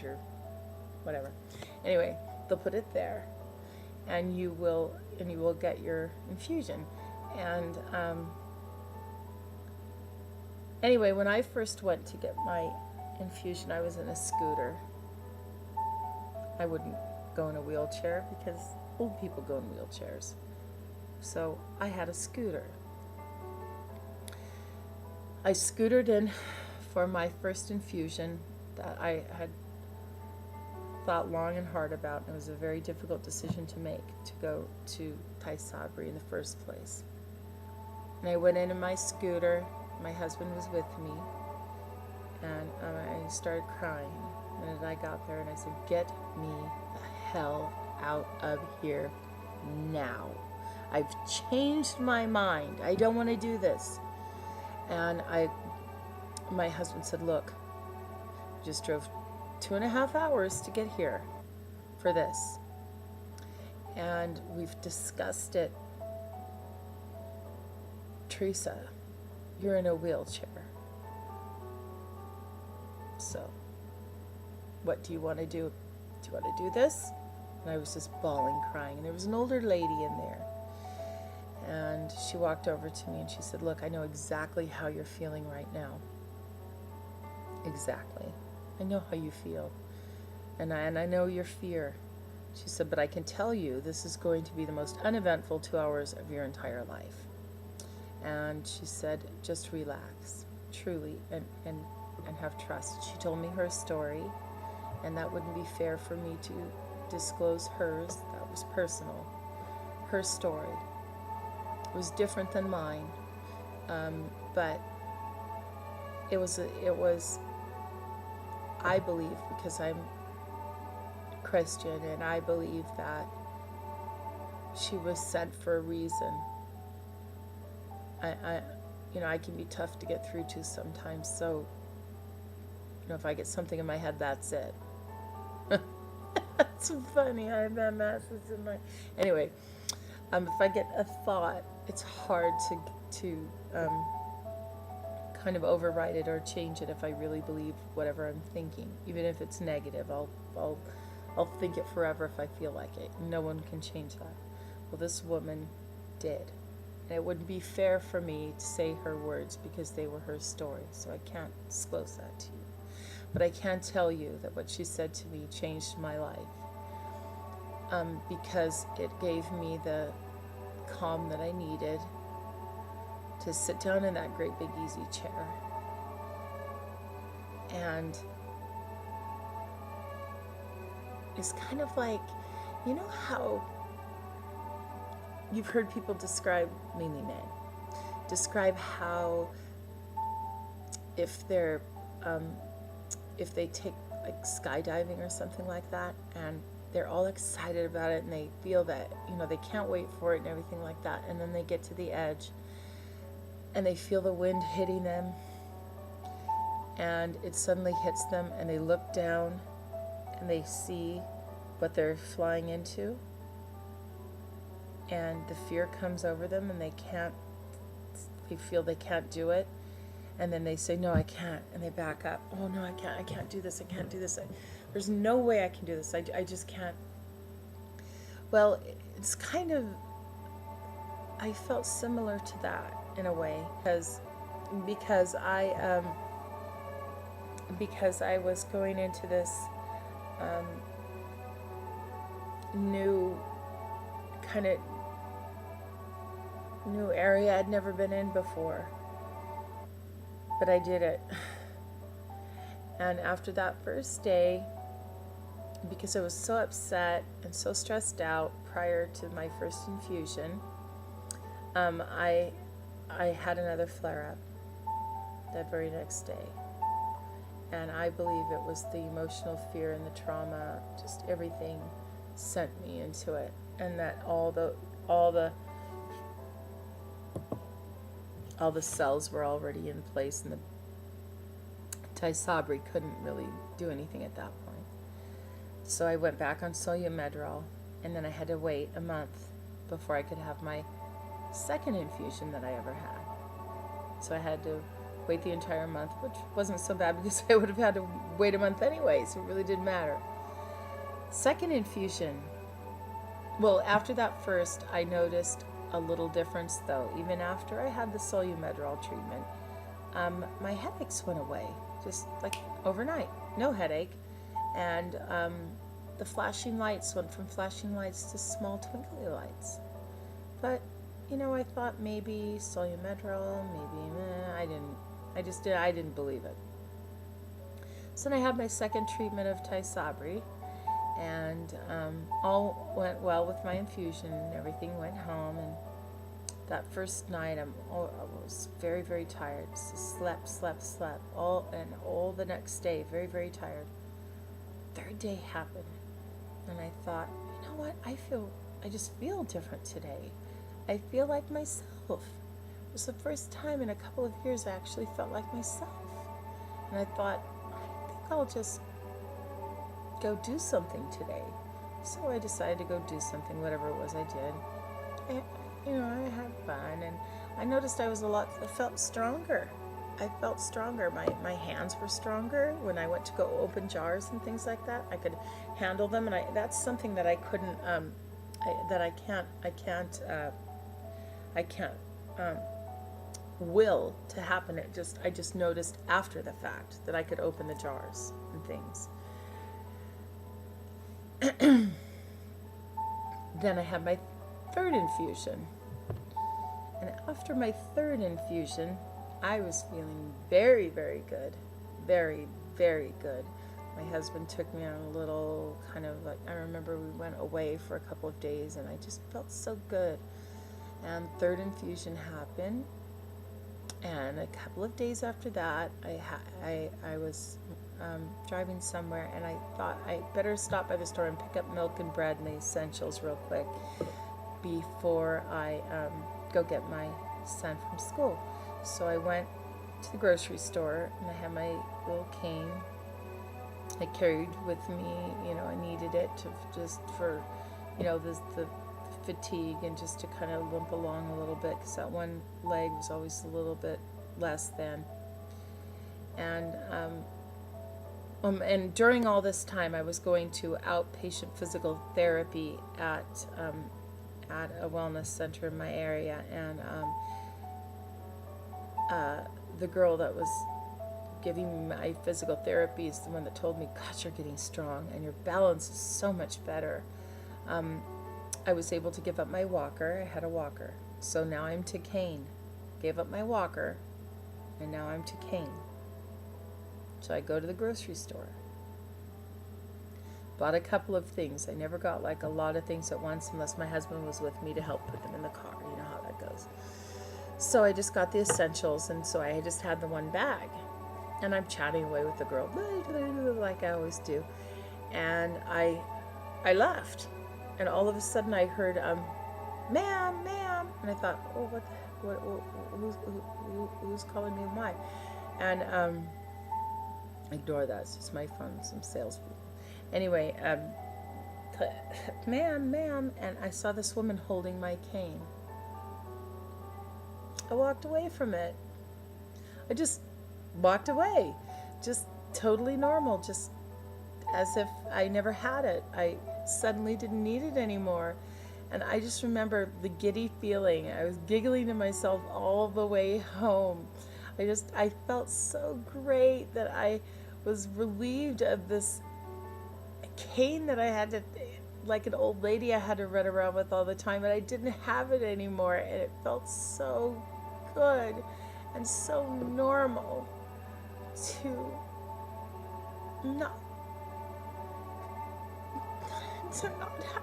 or whatever. Anyway, they'll put it there, and you will get your infusion. And anyway, when I first went to get my infusion, I was in a scooter. I wouldn't go in a wheelchair because old people go in wheelchairs. So I had a scooter. I scootered in for my first infusion that I had thought long and hard about, and it was a very difficult decision to make, to go to TYSABRI in the first place. And I went in my scooter. My husband was with me, and I started crying. And I got there and I said, "Get me the hell out of here now. I've changed my mind. I don't want to do this." And my husband said, "Look, I just drove 2.5 hours to get here for this. And we've discussed it. Teresa, you're in a wheelchair. So, what do you want to do? Do you want to do this?" And I was just bawling, crying. And there was an older lady in there. And she walked over to me and she said, "Look, I know exactly how you're feeling right now. Exactly. I know how you feel. And I know your fear." She said, "But I can tell you this is going to be the most uneventful 2 hours of your entire life." And she said, "Just relax, truly, and have trust." She told me her story, and that wouldn't be fair for me to disclose hers. That was personal. Her story was different than mine, but it was, I believe, because I'm Christian, and I believe that she was sent for a reason. I can be tough to get through to sometimes, so, if I get something in my head, that's it. That's funny. I have that message in my... Anyway, if I get a thought, it's hard to kind of override it or change it if I really believe whatever I'm thinking. Even if it's negative, I'll think it forever if I feel like it. No one can change that. Well, this woman did. And it wouldn't be fair for me to say her words because they were her story, so I can't disclose that to you. But I can tell you that what she said to me changed my life, because it gave me the calm that I needed to sit down in that great big easy chair. And it's kind of like, you know how you've heard people describe, mainly men, describe how if they take like skydiving or something like that, and they're all excited about it, and they feel that, they can't wait for it and everything like that, and then they get to the edge and they feel the wind hitting them, and it suddenly hits them, and they look down and they see what they're flying into, and the fear comes over them, and they feel they can't do it, and then they say, "No, I can't," and they back up. "Oh no, I can't do this, I can't do this, there's no way I can do this, I just can't." Well, it's kind of, I felt similar to that in a way, because I was going into this new area I'd never been in before, but I did it. And after that first day, because I was so upset and so stressed out prior to my first infusion, I had another flare-up that very next day. And I believe it was the emotional fear and the trauma, just everything sent me into it. And that all the cells were already in place, and the TYSABRI couldn't really do anything at that point. So I went back on Solumedrol, and then I had to wait a month before I could have my second infusion that I ever had. So I had to wait the entire month, which wasn't so bad because I would have had to wait a month anyway, so it really didn't matter. Second infusion. Well, after that first, I noticed a little difference though. Even after I had the Solumedrol treatment, my headaches went away, just like overnight, no headache. And the flashing lights went from flashing lights to small twinkly lights. But, I thought maybe Solumedrol, maybe, I didn't believe it. So then I had my second treatment of TYSABRI, and all went well with my infusion, and everything went home. And that first night, I was very, very tired. Just slept, all the next day, very, very tired. Third day happened, and I thought, you know what? I just feel different today. I feel like myself. It was the first time in a couple of years I actually felt like myself. And I thought, I think I'll just go do something today. So I decided to go do something, whatever it was I did. I had fun, and I noticed I felt stronger. I felt stronger. My hands were stronger when I went to go open jars and things like that. I could handle them, and that's something that I couldn't, I can't will to happen. I just noticed after the fact that I could open the jars and things. Then I had my third infusion, and after my third infusion, I was feeling very, very good. Very, very good. My husband took me on a little I remember we went away for a couple of days, and I just felt so good. And third infusion happened, and a couple of days after that, I was driving somewhere, and I thought I better stop by the store and pick up milk and bread and the essentials real quick before I go get my son from school. So I went to the grocery store, and I had my little cane I carried with me. I needed it just for, the fatigue, and just to kind of limp along a little bit, because that one leg was always a little bit less than. And during all this time, I was going to outpatient physical therapy at a wellness center in my area, and the girl that was giving me my physical therapy is the one that told me, "Gosh, you're getting strong, and your balance is so much better." I was able to give up my walker. I had a walker, so now I'm to cane. Gave up my walker, and now I'm to cane. So I go to the grocery store. Bought a couple of things. I never got a lot of things at once unless my husband was with me to help put them in the car. You know how that goes. So I just got the essentials, and so I just had the one bag. And I'm chatting away with the girl, like I always do. And I left. And all of a sudden I heard, "Ma'am, ma'am." And I thought, "Oh, what the heck? Who's calling me? Why?" And ignore that. It's just my phone, some salespeople. Anyway, "Ma'am." And I saw this woman holding my cane. I walked away from it. I just walked away. Just totally normal. Just as if I never had it. I suddenly didn't need it anymore. And I just remember the giddy feeling. I was giggling to myself all the way home. I felt so great that I was relieved of this cane that I had to, like an old lady I had to run around with all the time, and I didn't have it anymore, and it felt so good and so normal to not have